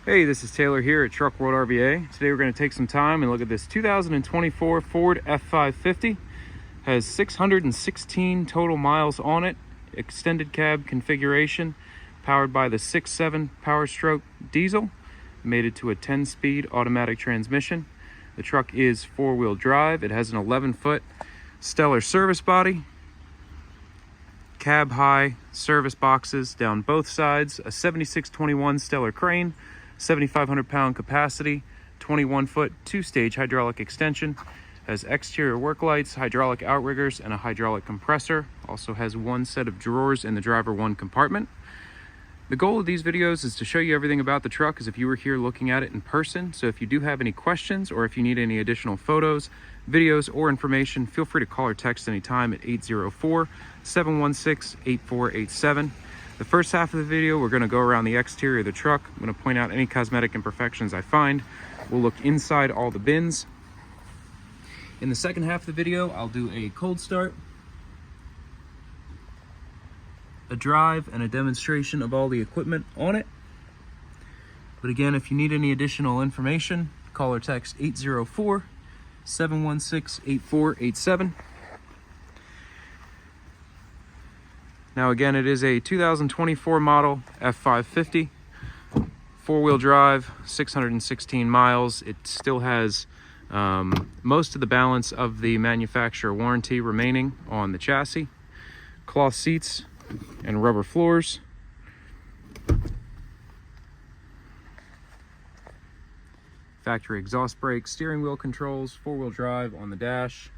Hey, this is Taylor here at Truck World RVA. Today we're going to take some time and look at this 2024 Ford F550. Has 616 total miles on it, extended cab configuration, powered by the 6.7 Powerstroke diesel, mated to a 10-speed automatic transmission. The truck is four-wheel drive. It has an 11-foot stellar service body, cab high service boxes down both sides, a 7621 stellar crane, 7,500 pound capacity, 21-foot two-stage hydraulic extension, has exterior work lights, hydraulic outriggers, and a hydraulic compressor. Also has one set of drawers in the driver one compartment. The goal of these videos is to show you everything about the truck as if you were here looking at it in person. So if you do have any questions or if you need any additional photos, videos, or information, feel free to call or text anytime at 804-716-8487. The first half of the video, we're going to go around the exterior of the truck. I'm going to point out any cosmetic imperfections I find. We'll look inside all the bins. In the second half of the video, I'll do a cold start, a drive, and a demonstration of all the equipment on it. But again, if you need any additional information, call or text 804-716-8487. Now again, it is a 2024 model F550, four-wheel drive, 616 miles. It still has most of the balance of the manufacturer warranty remaining on the chassis. Cloth seats and rubber floors. Factory exhaust brakes, steering wheel controls, four-wheel drive on the dash.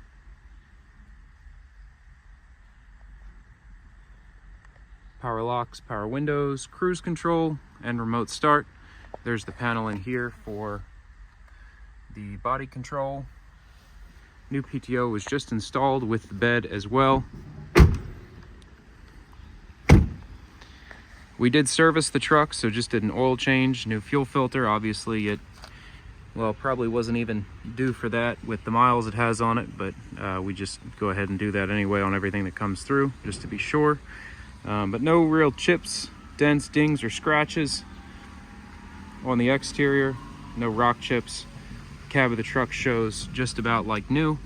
Power locks, power windows, cruise control, and remote start. There's the panel in here for the body control. New PTO was just installed with the bed as well. We did service the truck, so just did an oil change, new fuel filter. Obviously it, well, probably wasn't even due for that with the miles it has on it, but we just go ahead and do that anyway on everything that comes through, just to be sure. But no real chips, dents, dings, or scratches on the exterior. No rock chips. Cab of the truck shows just about like new.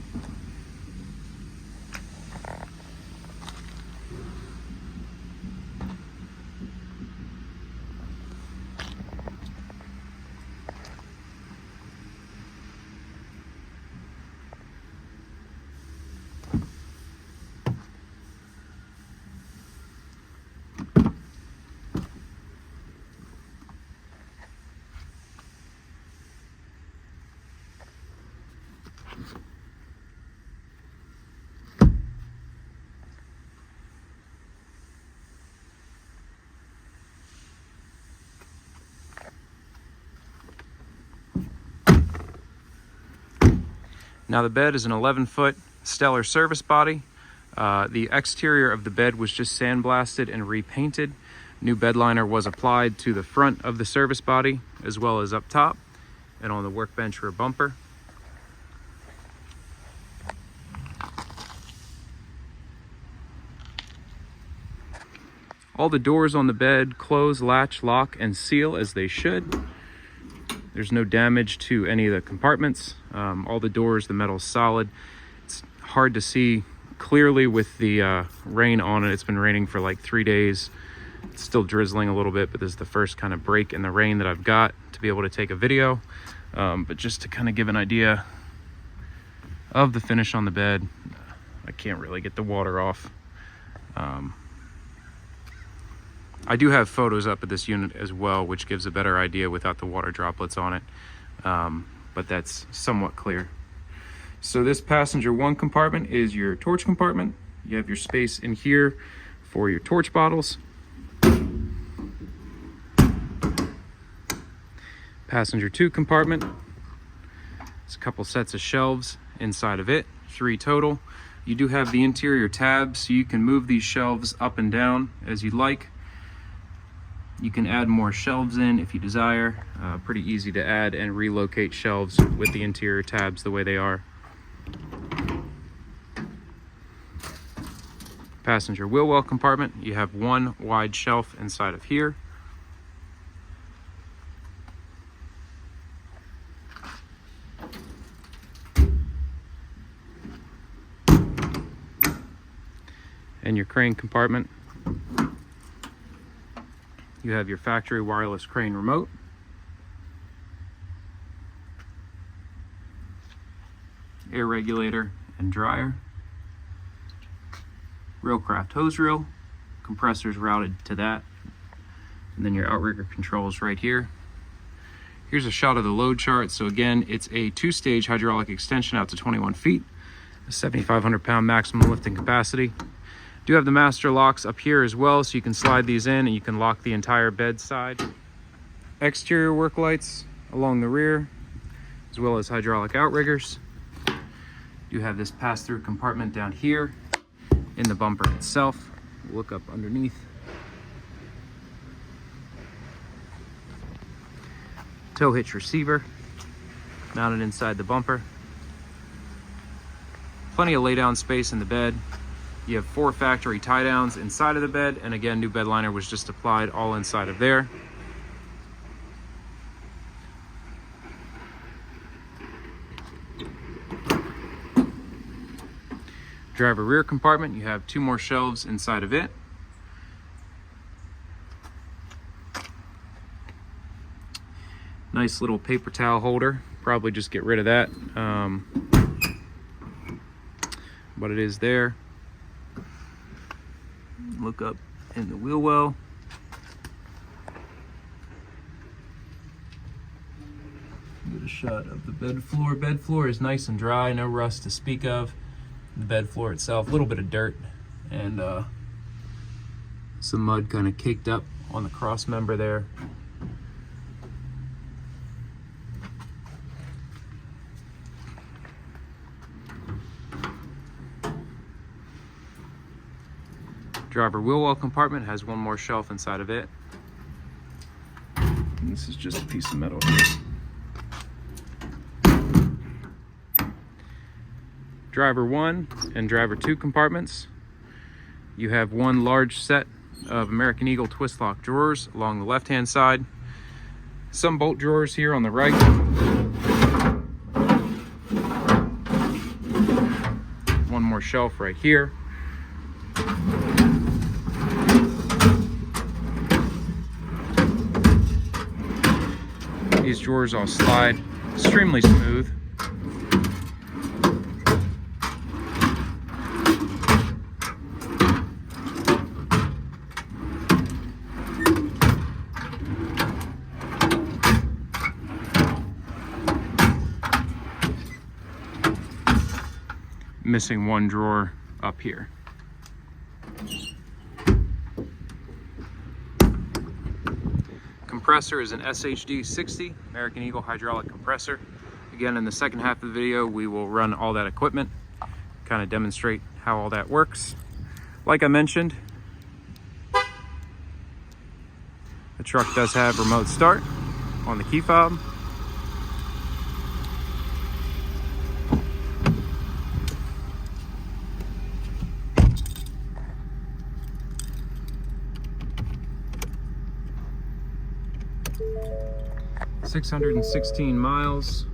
Now the bed is an 11-foot stellar service body. The exterior of the bed was just sandblasted and repainted. New bedliner was applied to the front of the service body as well as up top and on the workbench rear bumper. All the doors on the bed close, latch, lock, and seal as they should. There's no damage to any of the compartments. All the doors, the metal's solid. It's hard to see clearly with the rain on it. It's been raining for like 3 days. It's still drizzling a little bit, but this is the first kind of break in the rain that I've got to be able to take a video. But just to kind of give an idea of the finish on the bed, I can't really get the water off. I do have photos up of this unit as well, which gives a better idea without the water droplets on it, but that's somewhat clear. So this passenger one compartment is your torch compartment. You have your space in here for your torch bottles. Passenger two compartment, it's a couple sets of shelves inside of it, 3 total. You do have the interior tabs, so you can move these shelves up and down as you'd like. You can add more shelves in if you desire. Pretty easy to add and relocate shelves with the interior tabs the way they are. Passenger wheel well compartment, you have one wide shelf inside of here. and your crane compartment. You have your factory wireless crane remote. Air regulator and dryer. Railcraft hose reel. Compressors routed to that. And then your outrigger controls right here. Here's a shot of the load chart. So again, it's a 2-stage hydraulic extension out to 21 feet, a 7,500 pound maximum lifting capacity. Do have the master locks up here as well, so you can slide these in and you can lock the entire bed side. Exterior work lights along the rear, as well as hydraulic outriggers. You have this pass-through compartment down here in the bumper itself. Look up underneath. Tow hitch receiver mounted inside the bumper. Plenty of lay down space in the bed. You have 4 factory tie downs inside of the bed, and again, new bed liner was just applied all inside of there. Driver rear compartment, you have 2 more shelves inside of it. Nice little paper towel holder. Probably just get rid of that. But it is there. Look up in the wheel well. Get a shot of the bed floor. Bed floor is nice and dry, no rust to speak of. The bed floor itself, a little bit of dirt and some mud kind of caked up on the cross member there. Driver wheel well compartment has 1 more shelf inside of it. And this is just a piece of metal here. Driver 1 and driver 2 compartments. You have 1 large set of American Eagle twist lock drawers along the left hand side. Some bolt drawers here on the right. 1 more shelf right here. These drawers all slide extremely smooth. Missing 1 drawer up here. Compressor is an SHD 60 American Eagle hydraulic compressor. Again, in the second half of the video, we will run all that equipment, kind of demonstrate how all that works. Like I mentioned, the truck does have remote start on the key fob. $616 miles.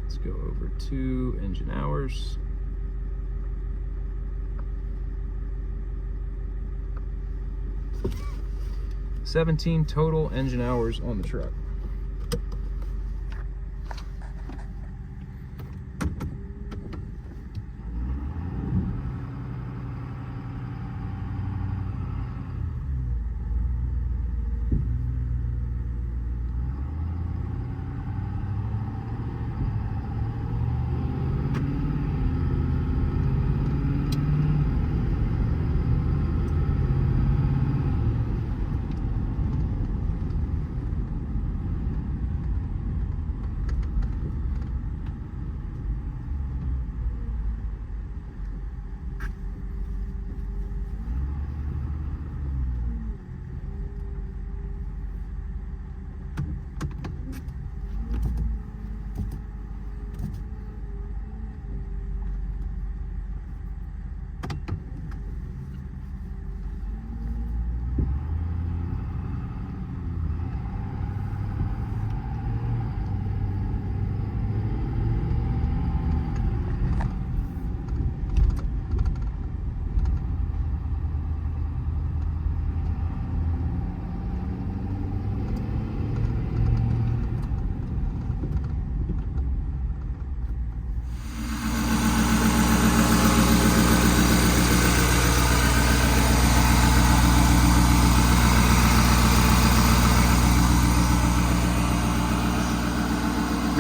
Let's go over to engine hours. 17 total engine hours on the truck.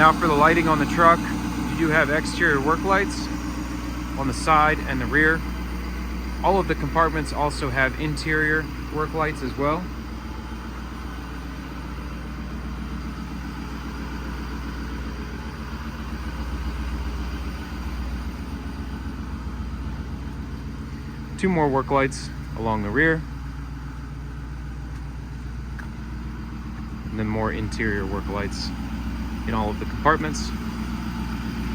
Now for the lighting on the truck, you do have exterior work lights on the side and the rear. All of the compartments also have interior work lights as well. Two more work lights along the rear. And then more interior work lights in all of the compartments.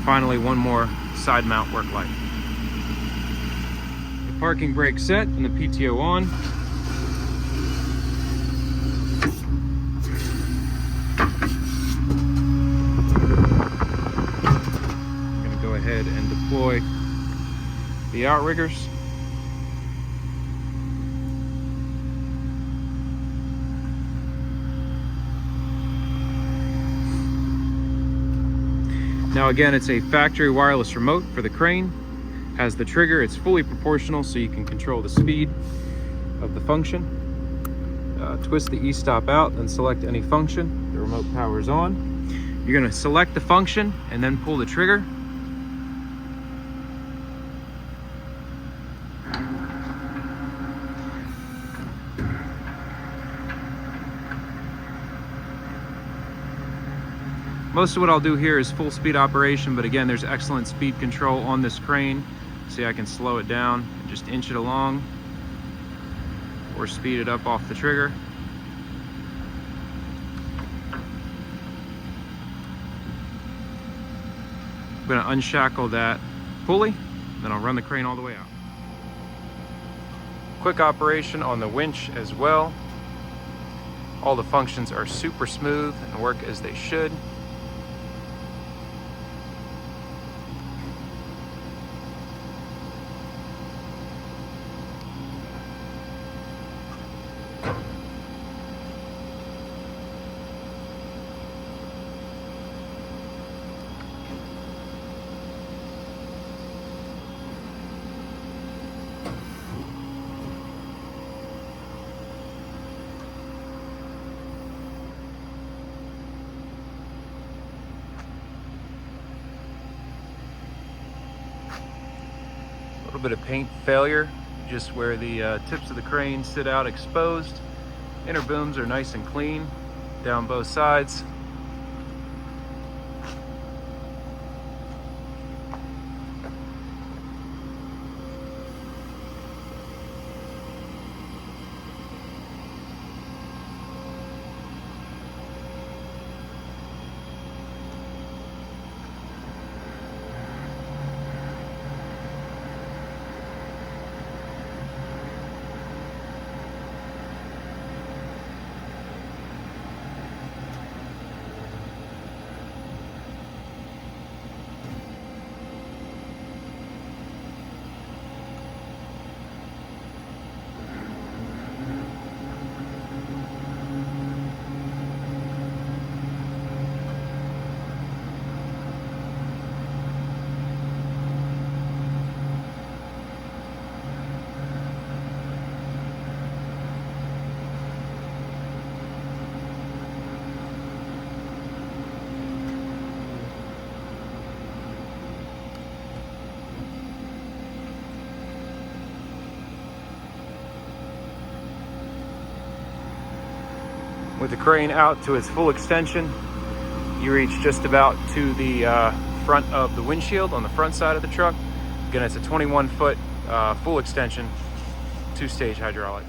Finally, one more side mount work light. The parking brake set and the PTO on. I'm going to go ahead and deploy the outriggers. Now again, it's a factory wireless remote for the crane. Has the trigger, it's fully proportional so you can control the speed of the function. Twist the E-stop out, then select any function. The remote power is on. You're going to select the function and then pull the trigger. Most of what I'll do here is full speed operation, but again, there's excellent speed control on this crane. See, I can slow it down and just inch it along or speed it up off the trigger. I'm going to unshackle that pulley, then I'll run the crane all the way out. Quick operation on the winch as well. All the functions are super smooth and work as they should. A little bit of paint failure, just where the tips of the crane sit out exposed. Inner booms are nice and clean down both sides. With the crane out to its full extension, you reach just about to the front of the windshield on the front side of the truck. Again, it's a 21-foot full extension, 2-stage hydraulic.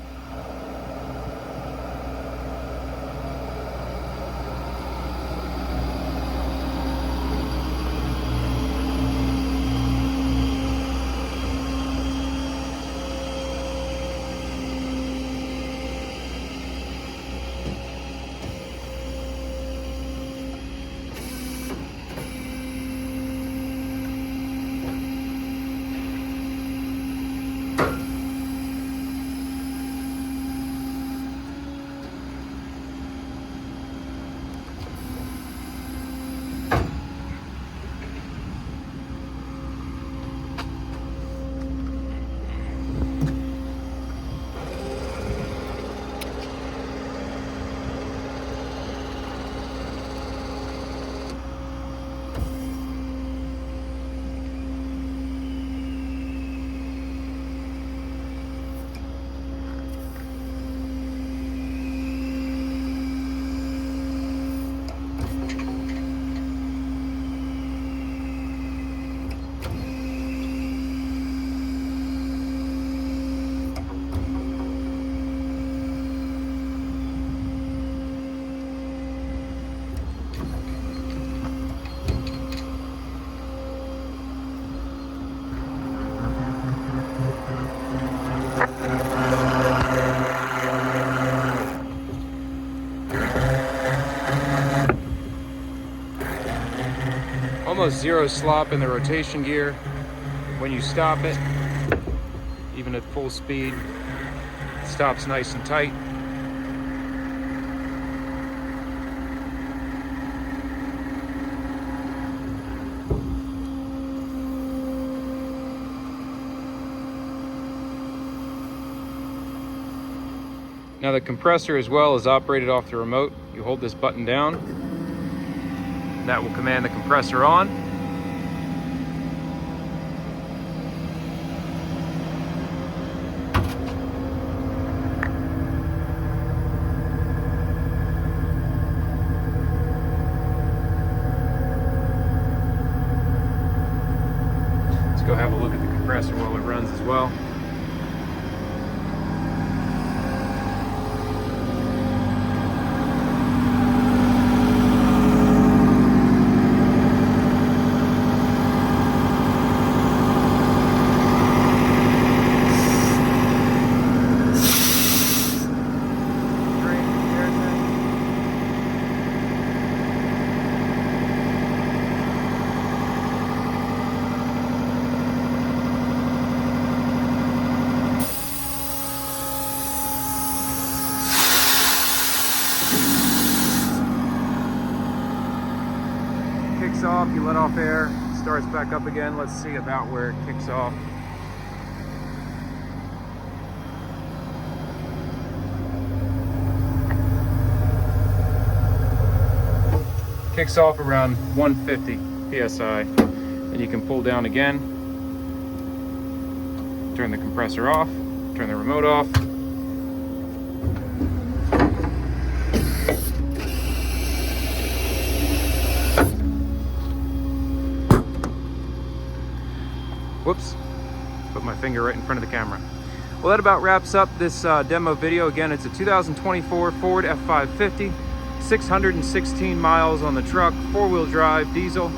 almost zero slop in the rotation gear when you stop it. Even at full speed, it stops nice and tight. Now the compressor as well is operated off the remote. You hold this button down, and that will command the compressor on. Let's go have a look at the compressor while it runs as well. Kicks off, you let off air, starts back up again. Let's see about where it kicks off. Kicks off around 150 psi. Then you can pull down again, turn the compressor off, turn the remote off. Whoops, put my finger right in front of the camera. Well, that about wraps up this demo video. Again, it's a 2024 Ford F550, 616 miles on the truck, 4-wheel drive, diesel,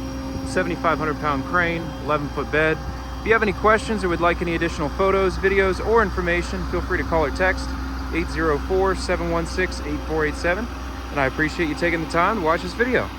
7,500 pound crane, 11-foot bed. If you have any questions or would like any additional photos, videos, or information, feel free to call or text 804-716-8487. And I appreciate you taking the time to watch this video.